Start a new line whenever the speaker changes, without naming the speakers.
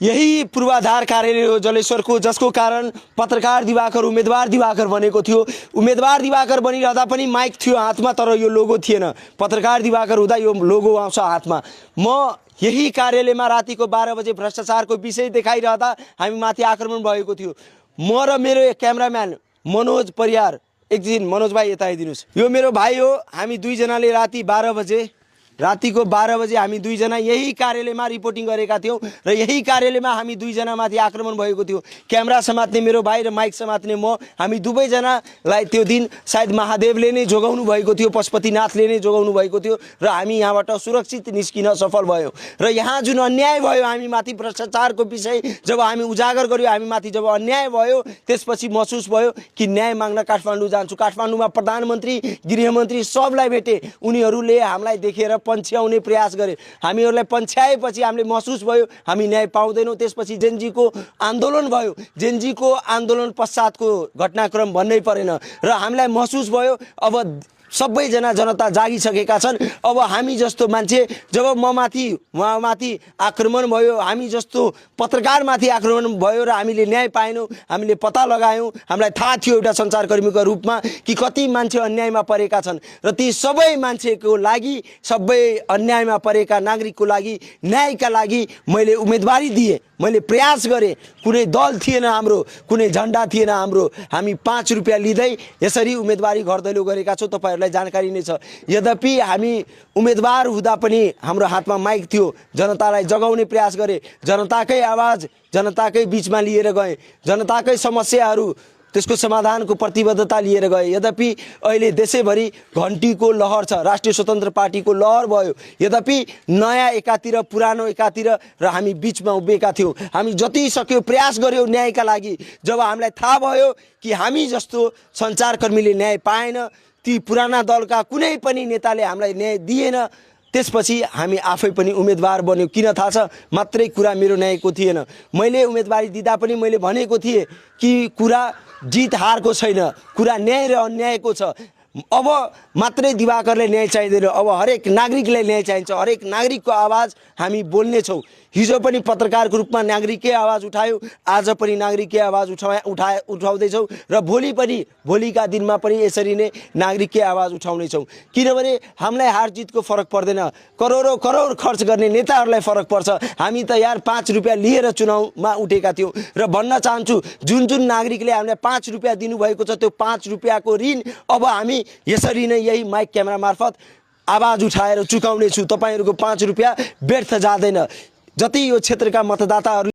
यही पूर्वाधार कार्यालय हो जलेश्वरको, जसको कारण पत्रकार दिवाकर उम्मेदवार दिवाकर बनेको थियो। उम्मेदवार दिवाकर बनिरहँदा पनि माइक थियो हातमा, तर यो लोगो थिएन। पत्रकार दिवाकर हुँदा यो लोगो आउँछ हातमा। म यही कार्यालयमा रातिको 12 बजे भ्रष्टाचारको विषय देखाइरहँदा हामी माथि आक्रमण भएको थियो। म र मेरो क्यामेराम्यान मनोज परियार, एकदिन मनोज भाइ यता आइदिनुस्। यो मेरो भाइ हो। हामी दुईजनाले रातिको 12 बजे हामी दुईजना यही कार्यालयमा रिपोर्टिङ गरेका थियौँ र यही कार्यालयमा हामी दुईजना माथि आक्रमण भएको थियो। क्यामेरा समात्ने मेरो भाइ र माइक समात्ने म, हामी दुवैजनालाई त्यो दिन सायद महादेवले नै जोगाउनु भएको थियो, पशुपतिनाथले नै जोगाउनु भएको थियो र हामी यहाँबाट सुरक्षित निस्किन सफल भयौँ। र यहाँ जुन अन्याय भयो हामी माथि भ्रष्टाचारको विषय जब हामी उजागर गर्यो, हामी माथि जब अन्याय भयो, त्यसपछि महसुस भयो कि न्याय माग्न काठमाडौँ जान्छु। काठमाडौँमा प्रधानमन्त्री, गृहमन्त्री सबलाई भेटे। उनीहरूले हामीलाई देखेर पन्छ्याउने प्रयास गरे। हामीहरूलाई पन्छ्याएपछि हामीले महसुस भयो हामी न्याय पाउँदैनौँ। त्यसपछि जेनजीको आन्दोलन भयो। जेनजीको आन्दोलन पश्चातको घटनाक्रम भन्नै परेन र हामीलाई महसुस भयो अब सबैजना जनता जागिसकेका छन्। अब हामी जस्तो मान्छे, जब उहाँमाथि आक्रमण भयो, हामी जस्तो पत्रकारमाथि आक्रमण भयो र हामीले न्याय पाएनौँ, हामीले पत्ता लगायौँ, हामीलाई थाहा थियो एउटा सञ्चारकर्मीको रूपमा कि कति मान्छे अन्यायमा परेका छन् र ती सबै मान्छेको लागि, सबै अन्यायमा परेका नागरिकको लागि, न्यायका लागि मैले उम्मेदवारी दिएँ, मैले प्रयास गरेँ। कुनै दल थिएन हाम्रो, कुनै झन्डा थिएन हाम्रो। हामी 5 रुपियाँ लिँदै यसरी उम्मेदवारी घर दैलो गरेका छौँ, तपाईँहरूलाई जानकारी नै छ। यद्यपि हामी उम्मेदवार हुँदा पनि हाम्रो हातमा माइक थियो। जनतालाई जगाउने प्रयास गरेँ, जनताकै आवाज जनताकै बिचमा लिएर गएँ, जनताकै समस्याहरू त्यसको समाधानको प्रतिबद्धता लिएर गए। यद्यपि अहिले देशैभरि घन्टीको लहर छ, राष्ट्रिय स्वतन्त्र पार्टीको लहर भयो। यद्यपि नयाँ एकातिर, पुरानो एकातिर र हामी बिचमा उभिएका थियौँ। हामी जति सक्यो प्रयास गर्यौँ न्यायका लागि। जब हामीलाई थाहा भयो कि हामी जस्तो सञ्चारकर्मीले न्याय पाएन, ती पुराना दलका कुनै पनि नेताले हामीलाई न्याय दिएन, त्यसपछि हामी आफै पनि उम्मेदवार बन्यौँ। किन थाहा छ? मात्रै कुरा मेरो न्यायको थिएन। मैले उम्मेदवारी दिँदा पनि मैले भनेको थिएँ कि कुरा जित हारको छैन, कुरा न्याय र अन्यायको छ। अब मात्रै दिवाकरले न्याय चाहिँदैन, अब हरेक नागरिकलाई न्याय चाहिन्छ। हरेक नागरिकको आवाज हामी बोल्नेछौँ। हिजो पनि पत्रकारको रूपमा नागरिकै आवाज उठायो, आज पनि नागरिकै आवाज उठाउँदैछौँ र भोलिका दिनमा पनि यसरी नै नागरिकै आवाज उठाउनेछौँ। किनभने हामीलाई हार जितको फरक पर्दैन, करोडौँ करोड खर्च गर्ने नेताहरूलाई फरक पर्छ। हामी त यार 5 रुपियाँ लिएर चुनावमा उठेका थियौँ र भन्न चाहन्छु, जुन नागरिकले हामीलाई 5 रुपियाँ दिनुभएको छ, त्यो 5 रुपियाँको ऋण अब हामी यसरी नै यही माइक क्यामेरा मार्फत आवाज उठाएर चुकाउने छु। तपाईँहरूको 5 रुपियाँ व्यर्थ जाँदैन। जति यो क्षेत्रका मतदाताहरू